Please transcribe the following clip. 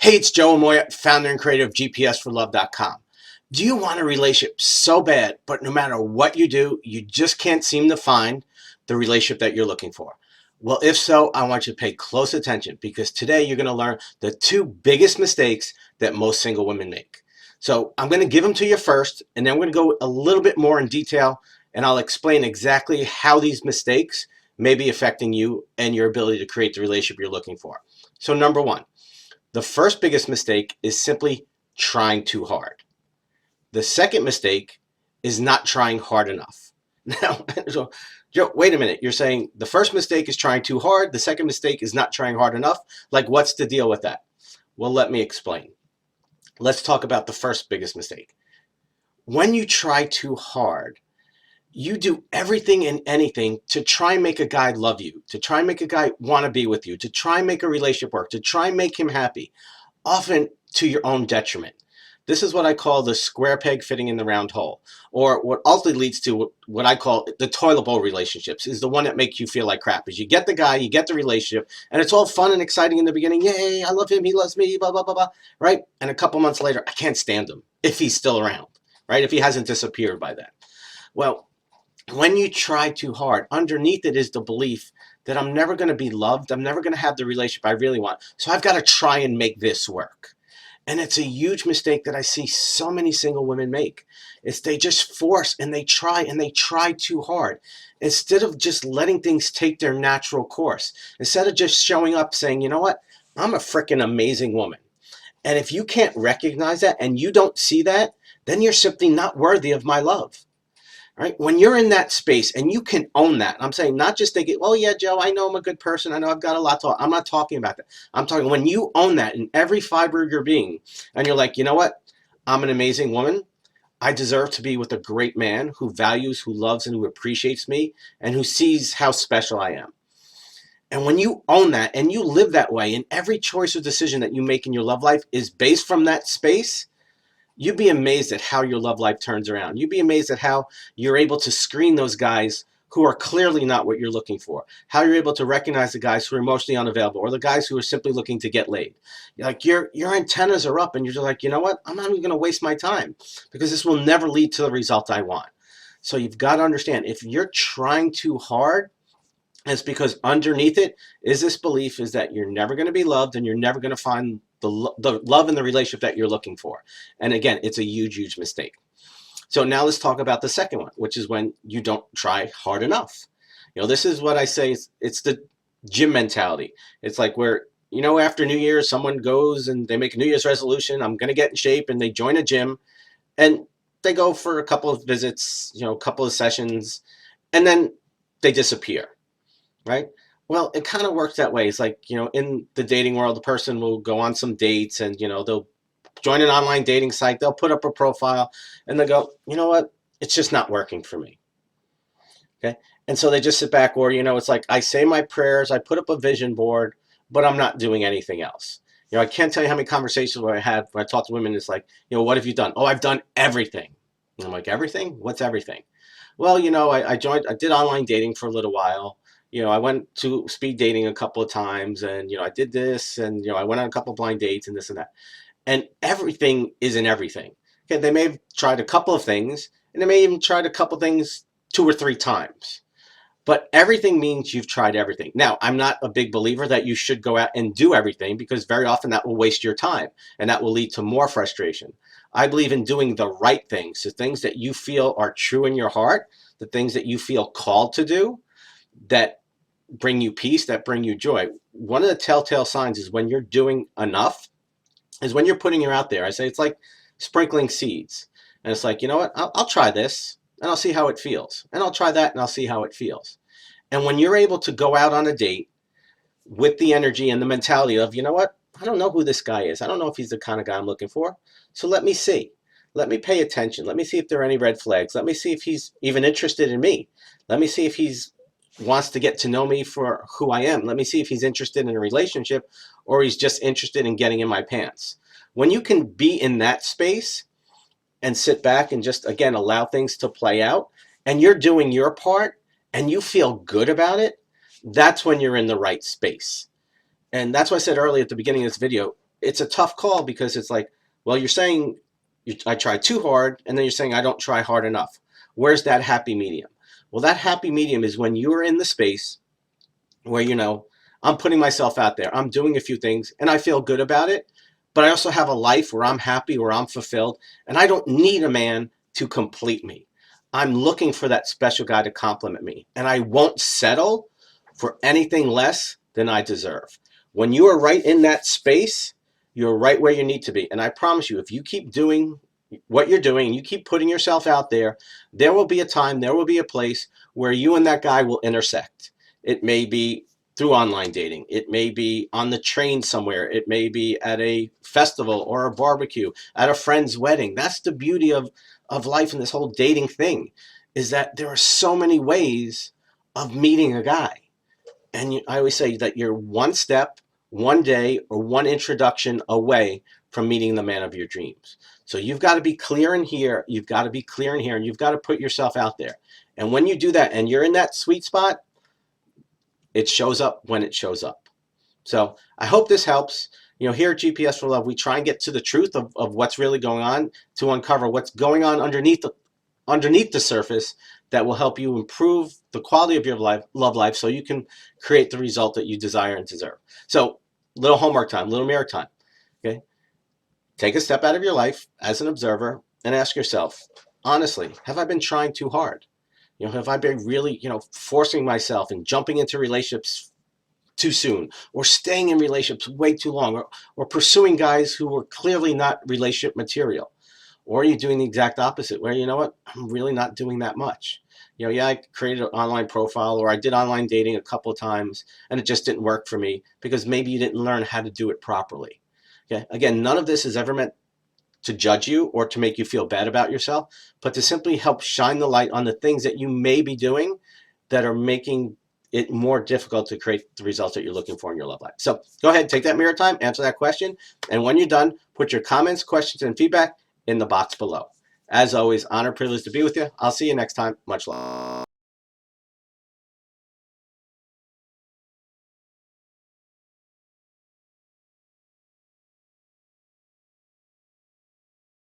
Hey, it's Joe Amoia, founder and creator of GPSforlove.com. Do you want a relationship so bad, but no matter what you do, you just can't seem to find the relationship that you're looking for? Well, if so, I want you to pay close attention because today you're going to learn the two biggest mistakes that most single women make. So I'm going to give them to you first, and then we're going to go a little bit more in detail, and I'll explain exactly how these mistakes may be affecting you and your ability to create the relationship you're looking for. So number one, the first biggest mistake is simply trying too hard. The second mistake is not trying hard enough. Now, so, Joe, wait a minute. You're saying the first mistake is trying too hard. The second mistake is not trying hard enough. Like, what's the deal with that? Well, let me explain. Let's talk about the first biggest mistake. When you try too hard, you do everything and anything to try and make a guy love you, to try and make a guy want to be with you, to try and make a relationship work, to try and make him happy, often to your own detriment. This is what I call the square peg fitting in the round hole, or what ultimately leads to what I call the toilet bowl relationships, is the one that makes you feel like crap. Is you get the guy, you get the relationship, and it's all fun and exciting in the beginning. Yay, I love him, he loves me, blah, blah, blah, blah, right? And a couple months later, I can't stand him if he's still around, right? If he hasn't disappeared by then. Well, when you try too hard, underneath it is the belief that I'm never going to be loved. I'm never going to have the relationship I really want. So I've got to try and make this work. And it's a huge mistake that I see so many single women make. It's they just force and they try too hard. Instead of just letting things take their natural course. Instead of just showing up saying, you know what? I'm a freaking amazing woman. And if you can't recognize that and you don't see that, then you're simply not worthy of my love. Right? When you're in that space and you can own that, I'm saying not just thinking, oh yeah, Joe, I know I'm a good person. I know I've got a lot to, I'm not talking about that. I'm talking when you own that in every fiber of your being and you're like, you know what? I'm an amazing woman. I deserve to be with a great man who values, who loves, and who appreciates me and who sees how special I am. And when you own that and you live that way, and every choice or decision that you make in your love life is based from that space, you'd be amazed at how your love life turns around. You'd be amazed at how you're able to screen those guys who are clearly not what you're looking for. How you're able to recognize the guys who are emotionally unavailable or the guys who are simply looking to get laid. Like your antennas are up and you're just like, you know what? I'm not even going to waste my time because this will never lead to the result I want. So you've got to understand if you're trying too hard, it's because underneath it is this belief is that you're never going to be loved and you're never going to find the love and the relationship that you're looking for. And again, it's a huge, huge mistake. So now let's talk about the second one, which is when you don't try hard enough. You know, this is what I say. It's the gym mentality. It's like where, you know, after New Year's, someone goes and they make a New Year's resolution. I'm going to get in shape, and they join a gym and they go for a couple of visits, you know, a couple of sessions, and then they disappear. Right? Well, it kind of works that way. It's like, you know, in the dating world, the person will go on some dates and, you know, they'll join an online dating site, they'll put up a profile and they'll go, you know what? It's just not working for me. Okay. And so they just sit back, or, you know, it's like I say my prayers, I put up a vision board, but I'm not doing anything else. You know, I can't tell you how many conversations where I had when I talk to women, it's like, you know, what have you done? Oh, I've done everything. And I'm like, everything? What's everything? Well, you know, I did online dating for a little while. You know, I went to speed dating a couple of times and, you know, I did this and, you know, I went on a couple of blind dates and this and that. And everything isn't everything. Okay. They may have tried a couple of things and they may even tried a couple of things 2 or 3 times. But everything means you've tried everything. Now, I'm not a big believer that you should go out and do everything because very often that will waste your time and that will lead to more frustration. I believe in doing the right things, the things that you feel are true in your heart, the things that you feel called to do that bring you peace, that bring you joy. One of the telltale signs is when you're doing enough, is when you're putting it out there. I say it's like sprinkling seeds. And it's like, you know what, I'll try this and I'll see how it feels. And I'll try that and I'll see how it feels. And when you're able to go out on a date with the energy and the mentality of, you know what, I don't know who this guy is. I don't know if he's the kind of guy I'm looking for. So let me see. Let me pay attention. Let me see if there are any red flags. Let me see if he's even interested in me. Let me see if he's wants to get to know me for who I am. Let me see if he's interested in a relationship or he's just interested in getting in my pants. When you can be in that space and sit back and just, again, allow things to play out and you're doing your part and you feel good about it, that's when you're in the right space. And that's why I said earlier at the beginning of this video, it's a tough call because it's like, well, you're saying I try too hard, and then you're saying I don't try hard enough. Where's that happy medium? Well, that happy medium is when you are in the space where, I'm putting myself out there, I'm doing a few things, and I feel good about it, but I also have a life where I'm happy, where I'm fulfilled, and I don't need a man to complete me. I'm looking for that special guy to compliment me, and I won't settle for anything less than I deserve. When you are right in that space, you're right where you need to be. And I promise you, if you keep doing what you're doing and you keep putting yourself out there, there will be a time, there will be a place where you and that guy will intersect. It may be through online dating. It may be on the train somewhere. It may be at a festival or a barbecue, at a friend's wedding. That's the beauty of life and this whole dating thing, is that there are so many ways of meeting a guy. And I always say that you're one step, one day, or one introduction away from meeting the man of your dreams. So you've got to be clear in here. You've got to be clear in here, and you've got to put yourself out there. And when you do that and you're in that sweet spot, it shows up when it shows up. So I hope this helps. Here at GPS for Love, we try and get to the truth of what's really going on, to uncover what's going on underneath the surface that will help you improve the quality of your love life so you can create the result that you desire and deserve. So, little homework time, little mirror time. Okay? Take a step out of your life as an observer and ask yourself, honestly, have I been trying too hard? Have I been really, forcing myself and jumping into relationships too soon, or staying in relationships way too long, or pursuing guys who were clearly not relationship material? Or are you doing the exact opposite, where, I'm really not doing that much? Yeah, I created an online profile, or I did online dating a couple of times, and it just didn't work for me because maybe you didn't learn how to do it properly. Okay. Again, none of this is ever meant to judge you or to make you feel bad about yourself, but to simply help shine the light on the things that you may be doing that are making it more difficult to create the results that you're looking for in your love life. So go ahead, take that mirror time, answer that question. And when you're done, put your comments, questions, and feedback in the box below. As always, honor, privilege to be with you. I'll see you next time. Much love.